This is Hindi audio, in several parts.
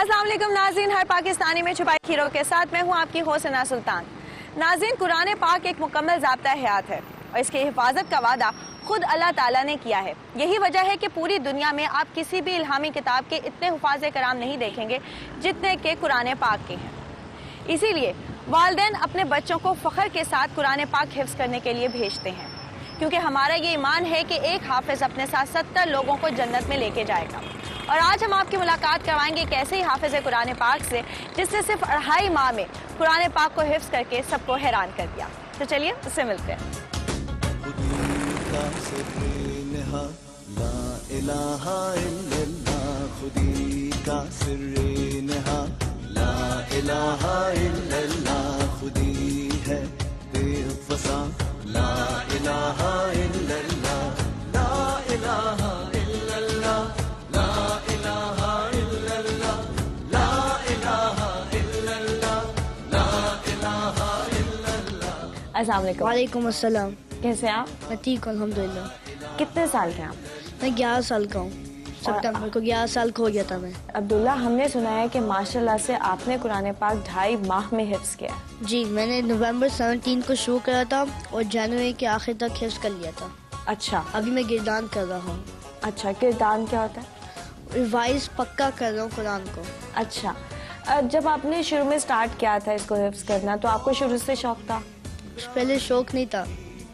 अस्सलाम वालेकुम नाज़रीन, हर पाकिस्तानी में छुपाई खीरों के साथ मैं हूँ आपकी होसना सुल्तान। नाज़रीन, कुरान पाक एक मुकम्मल ज़ाब्ता हयात है और इसकी हिफाजत का वादा खुद अल्लाह ताला ने किया है। यही वजह है कि पूरी दुनिया में आप किसी भी इल्हामी किताब के इतने हुफ़ाज़े कराम नहीं देखेंगे जितने के कुरान पाक के हैं। इसीलिए वालिदैन अपने बच्चों को फ़ख्र के साथ कुरान पाक हिफ्ज़ करने के लिए भेजते हैं, क्योंकि हमारा ये ईमान है कि एक हाफिज़ अपने साथ 70 लोगों को जन्नत में लेके जाएगा। और आज हम आपकी मुलाकात करवाएंगे एक ऐसे ही हाफिज़ कुरान पाक से जिसने सिर्फ 2.5 माह में कुरान पाक को हिफ्ज़ करके सबको हैरान कर दिया। तो चलिए उससे मिलते हैं। अस्सलाम वालेकुम। वालेकुम अस्सलाम। कैसे आप? मैं ठीक हूँ अल्हम्दुलिल्लाह। कितने साल के हैं आप? मैं 11 साल का हूँ। सितंबर को 11 साल का हो गया था मैं। अब्दुल्ला, हमने सुना है कि माशाल्लाह से आपने कुरान पाक 2.5 माह में हिफ्ज़ किया। जी, मैंने नवंबर 17 को शुरू करा था और जनवरी के आखिर तक हिफ्ज़ कर लिया था। अच्छा, अभी मैं गिरदान कर रहा हूँ। अच्छा, किरदान क्या होता है? रिवाइज पक्का कर रहा हूँ कुरान को। अच्छा, जब आपने शुरू में स्टार्ट किया था इसको हिफ्ज़ करना, तो आपको शुरू से शौक था? पहले शौक नहीं था,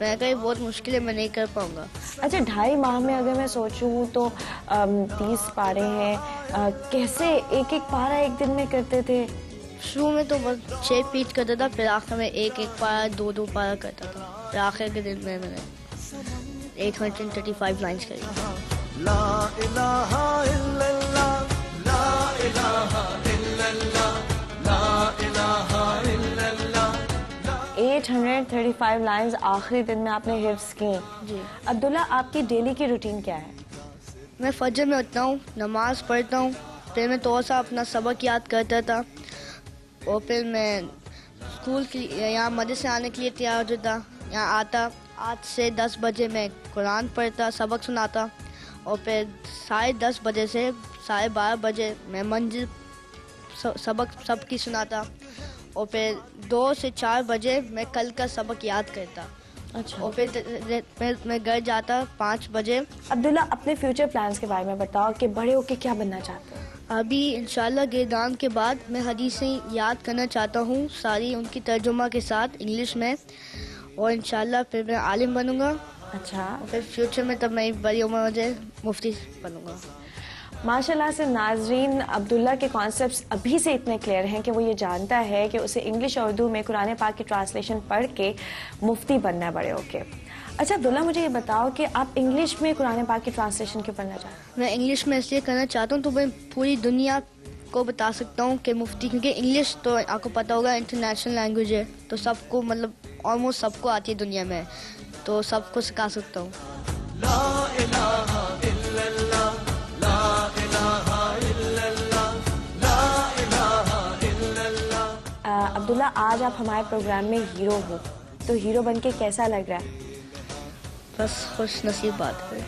मैं कहा बहुत मुश्किल है, मैं नहीं कर पाऊँगा। अच्छा, 2.5 माह में अगर मैं सोचूं तो 30 पारे हैं, कैसे एक एक पारा एक दिन में करते थे? शुरू में तो बस 6 पीट करता था, फिर आखिर में एक एक पारा 2-2 पारा करता था। फिर आखिर के दिन में मैंने 835 लाइन्स करी। ला इलाहा इल्लल्लाह, ला इलाहा इल्लल्लाह, ला इलाहा इल्लल्लाह। 835 लाइन्स आखिरी दिन में आपने हिफ्ज़ की। जी। अब्दुल्ला, आपकी डेली की रूटीन क्या है? मैं फजर में उठता हूँ, नमाज पढ़ता हूँ, फिर मैं थोड़ा सा अपना सबक याद करता था और फिर मैं स्कूल के यहाँ मदरसे आने के लिए तैयार होता था। यहाँ आता 8 से 10 बजे मैं कुरान पढ़ता, सबक सुनाता और फिर 10:30 बजे से 12:30 बजे मैं मंजिल सबक सबकी सुनाता और फिर 2 से 4 बजे मैं कल का सबक याद करता। अच्छा, और फिर मैं घर जाता 5 बजे। अब्दुल्ला, अपने फ्यूचर प्लान्स के बारे में बताओ कि बड़े होके क्या बनना चाहते हो? अभी इंशाल्लाह गिरदान के बाद मैं हदीसें याद करना चाहता हूँ सारी, उनकी तर्जुमा के साथ इंग्लिश में, और इंशाल्लाह फिर मैं आलिम बनूंगा। अच्छा, और फिर फ्यूचर में तब मैं बड़ी उम्र मुझे मुफ्ती बनूंगा। माशाल्लाह से नाजरीन, अब्दुल्ला के कॉन्सेप्ट्स अभी से इतने क्लियर हैं कि वो ये जानता है कि उसे इंग्लिश और उर्दू में कुरान पाक की ट्रांसलेशन पढ़ के मुफ्ती बनना है बड़े होके। अच्छा अब्दुल्ला, मुझे ये बताओ कि आप इंग्लिश में कुरान पाक की ट्रांसलेशन क्यों पढ़ना चाहते हैं? मैं इंग्लिश में इसलिए करना चाहता हूँ तो मैं पूरी दुनिया को बता सकता हूँ कि मुफ्ती, क्योंकि इंग्लिश तो आपको पता होगा इंटरनेशनल लैंग्वेज है, तो सबको मतलब ऑलमोस्ट सबको आती है दुनिया में, तो सबको सिखा सकता हूँ। अब्दुल्ला, आज आप हमारे प्रोग्राम में हीरो हो, तो हीरो बनके कैसा लग रहा है? बस खुश नसीब बात है।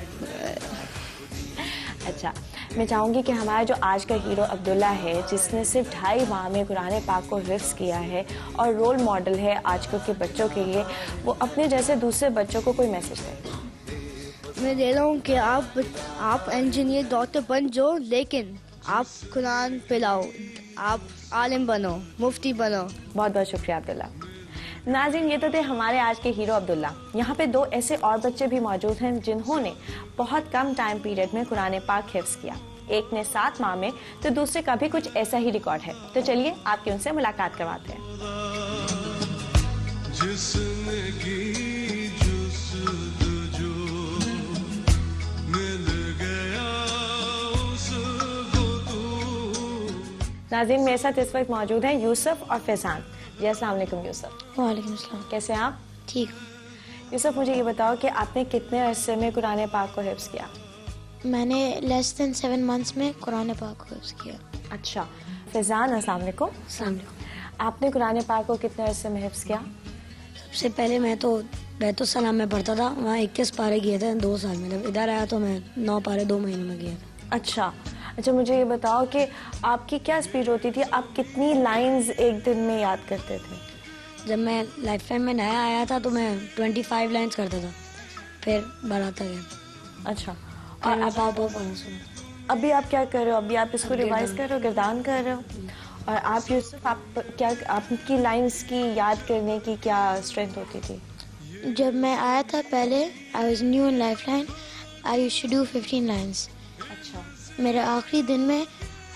अच्छा, मैं चाहूँगी कि हमारा जो आज का हीरो अब्दुल्ला है, जिसने सिर्फ 2.5 माह में कुरान पाक को हिफ्ज़ किया है और रोल मॉडल है आजकल के बच्चों के लिए, वो अपने जैसे दूसरे बच्चों को कोई मैसेज दे। मैं दे रहा हूँ कि आप इंजीनियर डॉक्टर बन जाओ, लेकिन आप कुरान पे लाओ, आप आलिम बनो, मुफ्ती बनो। बहुत बहुत शुक्रिया अब्दुल्ला। नाज़रीन, ये तो थे हमारे आज के हीरो अब्दुल्ला। यहाँ पे 2 ऐसे और बच्चे भी मौजूद हैं जिन्होंने बहुत कम टाइम पीरियड में कुरान पाक हिफ्ज़ किया। एक ने 7 माह में, तो दूसरे का भी कुछ ऐसा ही रिकॉर्ड है। तो चलिए आपकी उनसे मुलाकात करवाते हैं। नाज़रीन, मेरे साथ इस वक्त मौजूद हैं यूसुफ और फैज़ान। जी अस्सलाम वालेकुम यूसुफ। वालेकुम अस्सलाम। कैसे हैं आप? ठीक हूँ। यूसुफ, मुझे ये बताओ कि आपने कितने अरसे में कुरान पाक को हिफ्ज़ किया? मैंने लेस देन 7 मंथ्स में कुरान पाक को हिफ्ज़ किया। अच्छा, फैज़ान अस्सलाम वालेकुम। अस्सलाम वालेकुम। आपने कुरान पाक को कितने अरसे में हिफ्ज़ किया? सबसे पहले मैं तो बैतुस्सलाम में पढ़ता था, वहाँ 21 पारे किए थे 2 साल में। जब इधर आया तो मैं 9 पारे 2 महीने में किए थे। अच्छा, अच्छा, मुझे ये बताओ कि आपकी क्या स्पीड होती थी, आप कितनी लाइंस एक दिन में याद करते थे? जब मैं लाइफ टाइम में नया आया था तो मैं 25 लाइन्स करता था, फिर बढ़ाता गया। अच्छा, और और अभी आप क्या कर रहे हो? अभी आप इसको रिवाइज कर रहे हो, गिरदान कर रहे हो? और आप यूसुफ, आपकी लाइंस की याद करने की क्या स्ट्रेंथ होती थी? जब मैं आया था पहले, I was new in life line, I used to do 15 lines. अच्छा, मेरे आखिरी दिन में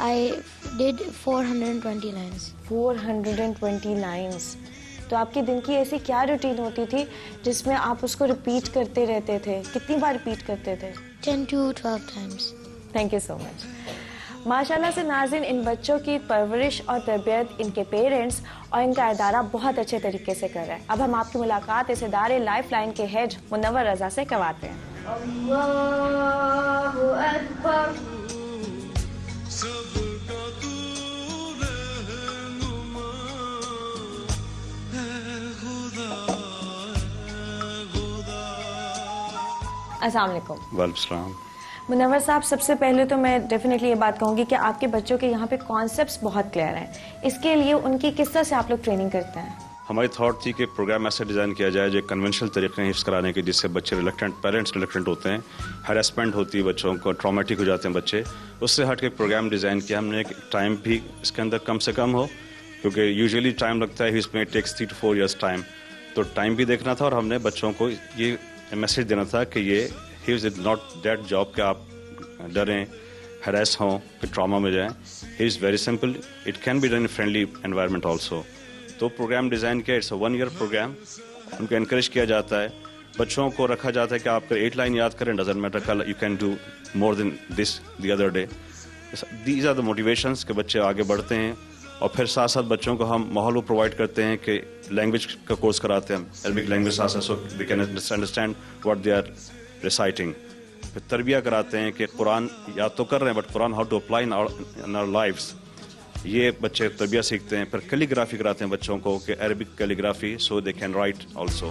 आई डिड 420 लाइन्स। 420 लाइंस। तो आपके दिन की ऐसी क्या रूटीन होती थी जिसमें आप उसको रिपीट करते रहते थे? कितनी बार रिपीट करते थे? 10 to 12 times. Thank you so much. माशाल्लाह से नाज़रीन, इन बच्चों की परवरिश और तरबियत इनके पेरेंट्स और इनका इदारा बहुत अच्छे तरीके से कर रहा है। अब हम आपकी मुलाकात इस इदारे लाइफ लाइन के हेड मुनव्वर रज़ा से करवाते हैं। अल्लाहु अकबर। अस्सलाम वालेकुम। वालेकुम सलाम। मुनव्वर साहब, सबसे पहले तो मैं डेफिनेटली ये बात कहूँगी कि आपके बच्चों के यहाँ पे कॉन्सेप्ट्स बहुत क्लियर हैं। इसके लिए उनकी किस तरह से आप लोग ट्रेनिंग करते हैं? हमारी थॉट थी कि प्रोग्राम ऐसे डिज़ाइन किया जाए जो कन्वेंशनल तरीके हैं हिफ्ज़ कराने के, जिससे बच्चे रिलेक्टेंट, पेरेंट्स रिलेक्टेंट होते हैं, हरासमेंट होती है बच्चों को, ट्रॉमेटिक हो जाते हैं बच्चे। उससे हट के प्रोग्राम डिज़ाइन किया हमने। एक टाइम भी इसके अंदर कम से कम हो, क्योंकि यूजुअली टाइम लगता है इसमें, टेक्स 3 to 4 years टाइम। तो टाइम भी देखना था और हमने बच्चों को ये मैसेज देना था कि ये he is not that job कि आप डरें, हरास हों, कि ट्रॉमा में जाएं। He is very simple, it can be done in friendly environment also. तो प्रोग्राम डिज़ाइन किया, इट्स अ 1 year प्रोग्राम। उनको इनक्रेज किया जाता है, बच्चों को रखा जाता है कि आप 8 लाइन याद करें, डजंट मैटर, कल you can do more than this the other day. These are the motivations के बच्चे आगे बढ़ते हैं। और फिर साथ साथ बच्चों को हम माहौल प्रोवाइड करते हैं कि लैंग्वेज का कोर्स कराते हैं, अरबिक लैंग्वेज साथ साथ, so we can understand what they are reciting. फिर तरबिया कराते हैं कि कुरान याद तो कर रहे हैं, but Quran how to apply in our lives, ये बच्चे तरबिया सीखते हैं। फिर कैलीग्राफी कराते हैं बच्चों को कि Arabic calligraphy, so they can write also.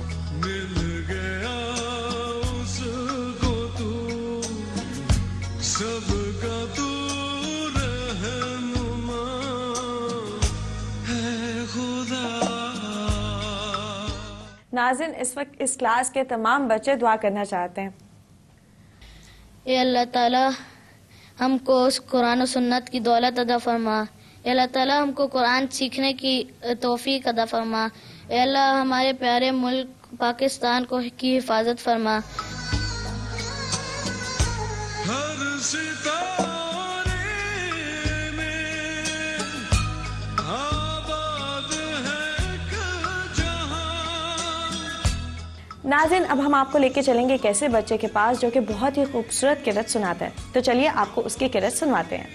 नाज़रीन, इस वक्त इस क्लास के तमाम बच्चे दुआ करना चाहते हैं। ए अल्लाह ताला हमको उस कुरान और सुन्नत की दौलत अदा फरमा। ए अल्लाह ताला हमको कुरान सीखने की तौफीक अदा फरमा। ए अल्लाह हमारे प्यारे मुल्क पाकिस्तान को की हिफाजत फरमा। नाज़रीन, अब हम आपको लेके चलेंगे एक ऐसे बच्चे के पास जो कि बहुत ही खूबसूरत किरत सुनाता है। तो चलिए आपको उसकी किरत सुनवाते हैं।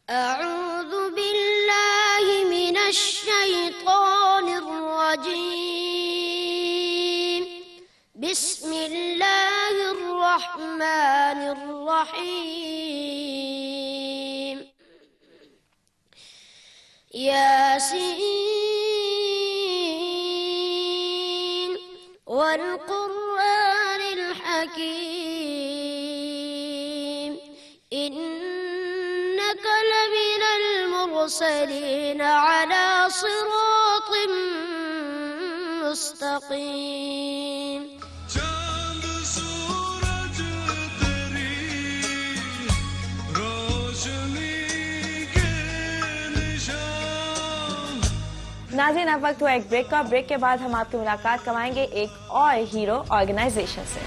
अऊज़ु बिल्लाहि मिनश शैतानिर रजीम। बिस्मिल्लाहिर रहमानिर रहीम। यासीन वल कुरआनिल हकीम। इन्नका लमिनल मुरसलीन अला सिरातिम मुस्तकीम। नाज़रीन, अब वक्त हुआ एक ब्रेक का। ब्रेक के बाद हम आपकी मुलाकात करवाएंगे एक और हीरो ऑर्गेनाइजेशन से।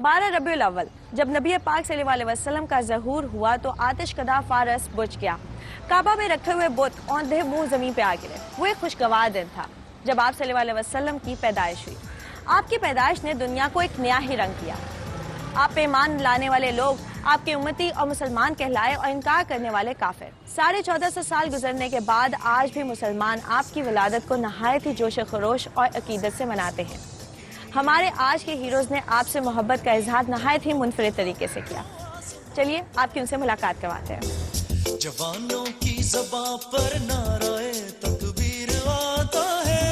12 रबीउल अव्वल जब नबी पाक सल्लल्लाहु अलैहि वसल्लम का ज़हूर हुआ तो आतिश कदा फारस बुझ गया। काबा में रखे हुए बुत औंधे मुंह जमीन पे आ गिरे। वो एक खुशगवार दिन था जब आप सल्लल्लाहु अलैहि वसल्लम की पैदाइश हुई। आपकी पैदाइश ने दुनिया को एक नया ही रंग किया। आप पे ईमान लाने वाले लोग आपके उम्मती और मुसलमान कहलाए और इनकार करने वाले काफिर। 1450 साल गुजरने के बाद आज भी मुसलमान आपकी विलादत को नहायत ही जोश खरोश और अकीदत से मनाते हैं। हमारे आज के हीरोज ने आपसे मोहब्बत का इजहार नहायत ही मुनफरिद तरीके से किया। चलिए आपकी उनसे मुलाकात करवाते हैं। जवानों की ज़बां पर नाराए तकबीर आता है।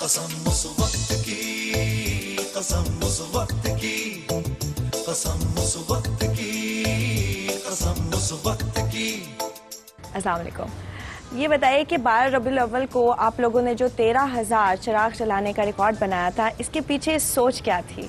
कसम उस वक्त की, कसम उस वक्त की, कसम उस वक्त की, कसम उस वक्त की। अस्सलाम वालेकुम। ये बताइए कि 12 रबीउल अव्वल को आप लोगों ने जो 13,000 चिराग जलाने का रिकॉर्ड बनाया था, इसके पीछे सोच क्या थी?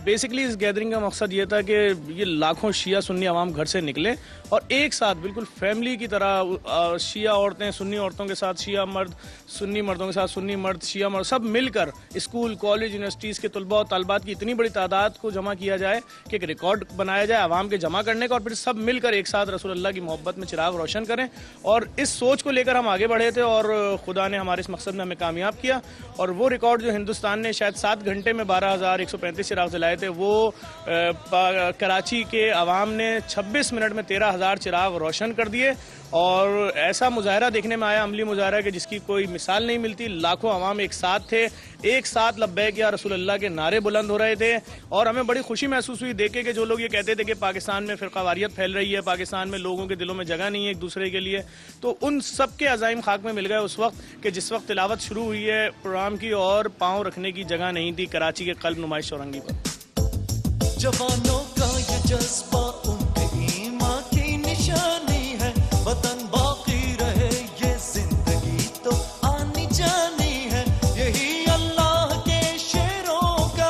बेसिकली इस गैदरिंग का मकसद ये था कि ये लाखों शिया सुन्नी आवाम घर से निकले और एक साथ बिल्कुल फैमिली की तरह शिया औरतें सुन्नी औरतों के साथ शिया मर्द, सुन्नी मर्दों के साथ सुन्नी मर्द, शिया मर्द सब मिलकर स्कूल, कॉलेज, यूनिवर्सिटीज़ के तलबा और तलबात की इतनी बड़ी तादाद को जमा किया जाए कि एक रिकॉर्ड बनाया जाए आवाम के जमा करने का और फिर सब मिलकर एक साथ रसूलुल्लाह की मोहब्बत में चिराग रोशन करें। और इस सोच को लेकर हम आगे बढ़े थे और खुदा ने हमारे इस मकसद में हमें कामयाब किया। और वो रिकॉर्ड जो हिंदुस्तान ने शायद 7 घंटे में 12,135 चिराग जलाए थे, वो कराची के अवाम ने 26 मिनट में 13,000 चिराग रोशन कर दिए। और ऐसा मुजाहरा देखने में आया, अमली मुजाहरा कि जिसकी कोई मिसाल नहीं मिलती। लाखों अवाम एक साथ थे, एक साथ लब्बैक या रसूलुल्लाह के नारे बुलंद हो रहे थे। और हमें बड़ी खुशी महसूस हुई देख के कि जो लोग ये कहते थे कि पाकिस्तान में फ़िरक़ावारियत फैल रही है, पाकिस्तान में लोगों के दिलों में जगह नहीं है एक दूसरे के लिए, तो उन सब के अज़ाइम खाक में मिल गए उस वक्त कि जिस वक्त तिलावत शुरू हुई है प्रोग्राम की और पाँव रखने की जगह नहीं थी कराची के क़ल्ब नुमाइश चौरंगी पर। जवानों का ये जज्बा उनके ईमान की निशानी है। वतन बाकी रहे ये जिंदगी तो आनी जानी है, यही अल्लाह के शेरों का।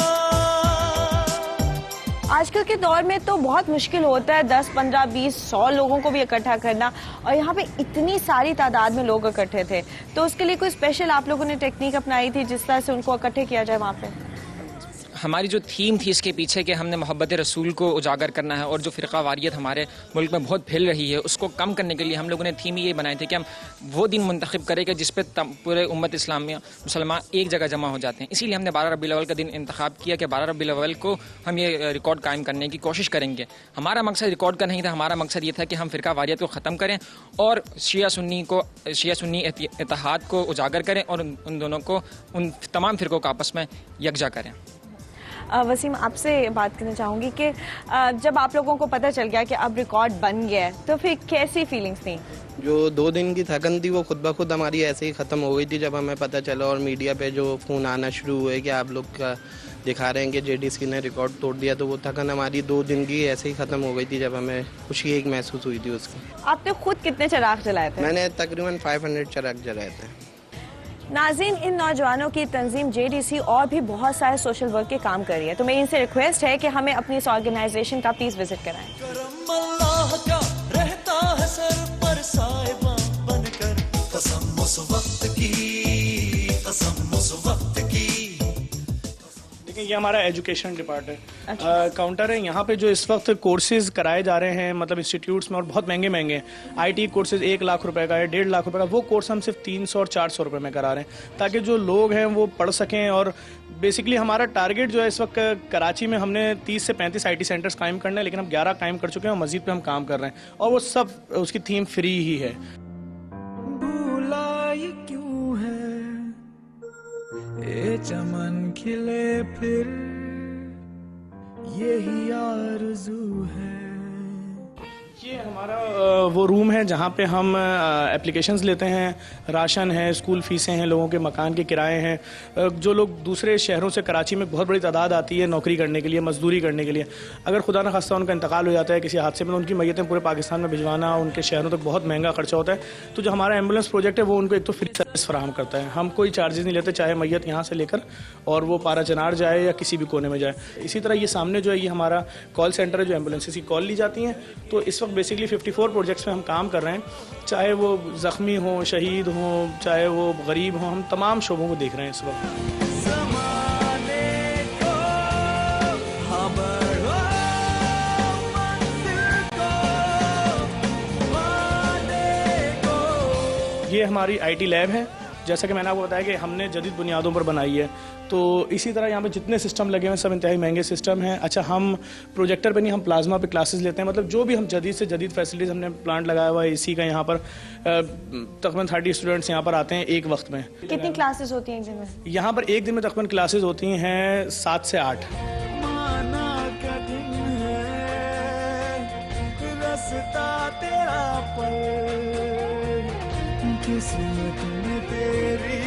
आजकल के दौर में तो बहुत मुश्किल होता है 10, 15, 20, 100 लोगों को भी इकट्ठा करना, और यहाँ पे इतनी सारी तादाद में लोग इकट्ठे थे, तो उसके लिए कोई स्पेशल आप लोगों ने टेक्निक अपनाई थी जिस तरह से उनको इकट्ठे किया जाए वहाँ पे? हमारी जो थीम थी इसके पीछे कि हमने मोहब्बत रसूल को उजागर करना है और जो फ़िरक़ा वारियत हमारे मुल्क में बहुत फैल रही है उसको कम करने के लिए हम लोगों ने थीम ये बनाई थी कि हम वो दिन मुंतखब करें कि जिस पे पूरे उम्मत इस्लामिया मुसलमान एक जगह जमा हो जाते हैं। इसीलिए हमने 12 रबीउल अव्वल का दिन इंतखाब किया कि 12 रबीउल अव्वल को हम ये रिकॉर्ड कायम करने की कोशिश करेंगे। हमारा मकसद रिकॉर्ड का नहीं था, हमारा मकसद ये था कि हम फ़िरक़ा वारियत को ख़त्म करें और शिया सुन्नी इत्तेहाद को उजागर करें और उन दोनों को, उन तमाम फ़िरक़ों को आपस में यकजा करें। वसीम, आपसे बात करना चाहूँगी कि जब आप लोगों को पता चल गया कि अब रिकॉर्ड बन गया है, तो फिर कैसी फीलिंग्स थी? जो 2 दिन की थकन थी वो खुद ब खुद हमारी ऐसे ही ख़त्म हो गई थी जब हमें पता चला और मीडिया पे जो फ़ोन आना शुरू हुए कि आप लोग का दिखा रहे हैं कि JDC ने रिकॉर्ड तोड़ दिया, तो वो थकन हमारी 2 दिन की ऐसे ही ख़त्म हो गई थी जब हमें खुशी एक महसूस हुई थी उसकी। आपने खुद कितने चिराग जलाए थे? मैंने तकरीबन 500 चिराग जलाए थे। नाज़रीन, इन नौजवानों की तंजीम JDC और भी बहुत सारे सोशल वर्क के काम कर रही है, तो मेरी इनसे रिक्वेस्ट है कि हमें अपनी इस ऑर्गेनाइजेशन का प्लीज़ विजिट कराएं। करम अल्लाह का रहता है सर पर साहिबा बनकर। कसम उस वक्त की, कसम उस वक्त की। देखिए ये हमारा एजुकेशन डिपार्टमेंट काउंटर है। यहाँ पे जो इस वक्त कोर्सेज कराए जा रहे हैं मतलब इंस्टीट्यूट्स में और बहुत महंगे महंगे IT कोर्सेज 1 लाख रुपए का है, 1.5 लाख रुपए का, वो कोर्स हम सिर्फ 300 और 400 रुपए में करा रहे हैं ताकि जो लोग हैं वो पढ़ सकें। और बेसिकली हमारा टारगेट जो है इस वक्त कराची में हमने 30 से 35 IT सेंटर्स कायम करना है, लेकिन हम 11 कायम कर चुके हैं और मस्जिद पे हम काम कर रहे हैं और वो सब उसकी थीम फ्री ही है। भूला ये क्यों है ये चमन खिले फिर, यही आरज़ू है। ये हमारा वो रूम है जहाँ पे हम एप्लीकेशंस लेते हैं, राशन है, स्कूल फीसें हैं, लोगों के मकान के किराए हैं। जो लोग दूसरे शहरों से कराची में बहुत बड़ी तादाद आती है नौकरी करने के लिए, मजदूरी करने के लिए, अगर खुदा न खास्ता उनका इंतकाल हो जाता है किसी हादसे में, तो उनकी मैयतें पूरे पाकिस्तान में भिजवाना उनके शहरों तक बहुत महंगा खर्चा होता है। तो जो हमारा एम्बुलेंस प्रोजेक्ट है वो उनको एक तो फ्री सर्विस फराहम करता है, हम कोई चार्जेस नहीं लेते, चाहे मैयत यहाँ से लेकर और वो पारा चनार जाए या किसी भी कोने में जाए। इसी तरह ये सामने जो है ये हमारा कॉल सेंटर है जो एम्बुलेंसेस की कॉल ली जाती हैं। तो इस वक्त बेसिकली 54 प्रोजेक्ट्स में हम काम कर रहे हैं, चाहे वो ज़ख्मी हों, शहीद हों, चाहे वो गरीब हों, हम तमाम शोबों को देख रहे हैं इस वक्त। ये हमारी IT लैब है, जैसा कि मैंने आपको बताया कि हमने जदीद बुनियादों पर बनाई है। तो इसी तरह यहाँ पे जितने सिस्टम लगे हुए हैं सब इंतहाई महंगे सिस्टम हैं। अच्छा, हम प्रोजेक्टर पे नहीं, हम प्लाज्मा पे क्लासेस लेते हैं, मतलब जो भी हम जदीद से जदीद फैसिलिटीज़, हमने प्लांट लगाया हुआ है AC का, यहाँ पर तकरीबन 30 स्टूडेंट्स यहाँ पर आते हैं एक वक्त में। कितनी क्लासेस होती हैं एक दिन में? यहाँ पर एक दिन में तकरीबन क्लासेस होती हैं 7 से 8। माना कठिन है रास्ता तेरा पल किस्मत में तेरी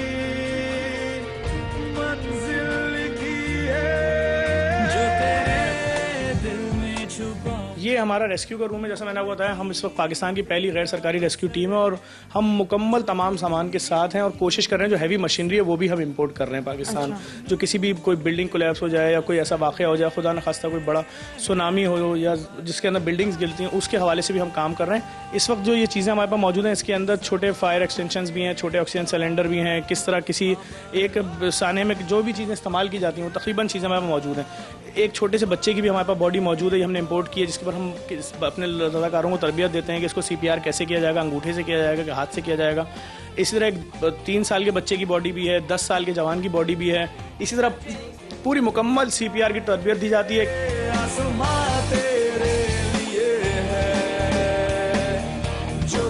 मंजिल लिखी है जो तेरे दिल में छुपा। ये हमारा रेस्क्यू का रूम है। जैसा मैंने आपको बताया, हम इस वक्त पाकिस्तान की पहली गैर सरकारी रेस्क्यू टीम है और हम मुकम्मल तमाम सामान के साथ हैं और कोशिश कर रहे हैं जो हैवी मशीनरी है वो भी हम इंपोर्ट कर रहे हैं पाकिस्तान। जो किसी भी कोई बिल्डिंग कोलैप्स हो जाए या कोई ऐसा वाक़या हो जाए, खुदा न खास्ता कोई बड़ा सुनामी हो या जिसके अंदर बिल्डिंग्स गिरती हैं, उसके हवाले से भी हम काम कर रहे हैं। इस वक्त जो ये चीज़ें हमारे पास मौजूद हैं, इसके अंदर छोटे फायर एक्सटेंशंस भी हैं, छोटे ऑक्सीजन सिलेंडर भी हैं। किस तरह किसी एक साने में जो भी चीज़ें इस्तेमाल की जाती हैं वो तकरीबन चीज़ें हमारे पास मौजूद हैं। एक छोटे से बच्चे की भी हमारे पास बॉडी मौजूद है, ये हमने इंपोर्ट की है, जिसके पर हम अपने रज़ाकारों को तरबियत देते हैं कि इसको CPR कैसे किया जाएगा, अंगूठे से किया जाएगा कि हाथ से किया जाएगा। इसी तरह एक 3 साल के बच्चे की बॉडी भी है, 10 साल के जवान की बॉडी भी है। इसी तरह पूरी मुकम्मल CPR की तरबियत दी जाती है। आसमां तेरे लिए है जो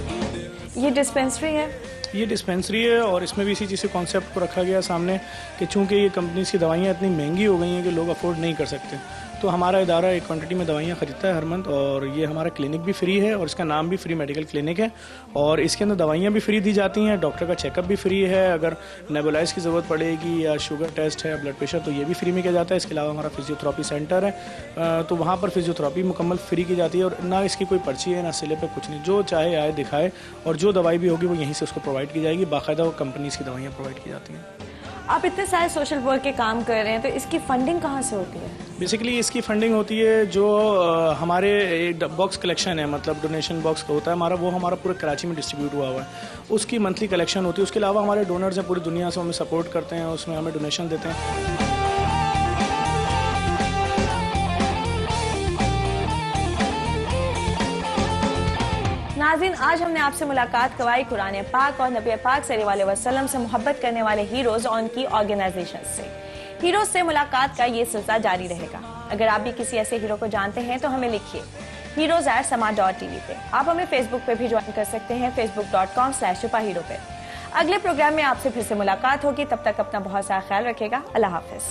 ये डिस्पेंसरी है। ये डिस्पेंसरी है और इसमें भी इसी चीज़ से कॉन्सेप्ट को रखा गया सामने कि चूंकि ये कंपनीज की दवाइयाँ इतनी महंगी हो गई हैं कि लोग अफोर्ड नहीं कर सकते, तो हमारा इदारा एक क्वांटिटी में दवाइयाँ ख़रीदता है हर मंथ और ये हमारा क्लिनिक भी फ्री है और इसका नाम भी फ्री मेडिकल क्लिनिक है और इसके अंदर दवाइयाँ भी फ्री दी जाती हैं, डॉक्टर का चेकअप भी फ्री है। अगर नेबुलाइज की ज़रूरत पड़ेगी या शुगर टेस्ट है या ब्लड प्रेशर तो ये भी फ्री में किया जाता है। इसके अलावा हमारा फिजियोथेरेपी सेंटर है तो वहाँ पर फिजियोथेरेपी मुकम्मल फ्री की जाती है और ना इसकी कोई पर्ची है ना सिले पे कुछ नहीं, जो चाहे आए दिखाए और जो दवाई भी होगी वो यहीं से उसको प्रोवाइड की जाएगी। बाकायदा वो कंपनीज़ की दवाइयाँ प्रोवाइड की जाती हैं। आप इतने सारे सोशल वर्क के काम कर रहे हैं तो इसकी फंडिंग कहाँ से होती है? बेसिकली इसकी फंडिंग होती है जो हमारे बॉक्स कलेक्शन है, मतलब डोनेशन बॉक्स होता है हमारा, वो हमारा पूरे कराची में डिस्ट्रीब्यूट हुआ है, उसकी मंथली कलेक्शन होती है। उसके अलावा हमारे डोनर्स हैं पूरी दुनिया से, हमें सपोर्ट करते हैं, उसमें हमें डोनेशन देते हैं। नाज़रीन, आज हमने आपसे मुलाकात करवाई कुरान पाक और नबी पाक सल्लल्लाहु अलैहि वसल्लम से मोहब्बत करने वाले हीरोज़ और उनकी ऑर्गेनाइजेशन से। हीरोज़ से मुलाकात का ये सिलसिला जारी रहेगा। अगर आप भी किसी ऐसे हीरो को जानते हैं तो हमें लिखिए heroes@sama.tv पे। आप हमें फेसबुक पे भी ज्वाइन कर सकते हैं, facebook.com/superhero पे। अगले प्रोग्राम में आपसे फिर से मुलाकात होगी, तब तक अपना बहुत सारा ख्याल रखिएगा। अल्लाह हाफिज़।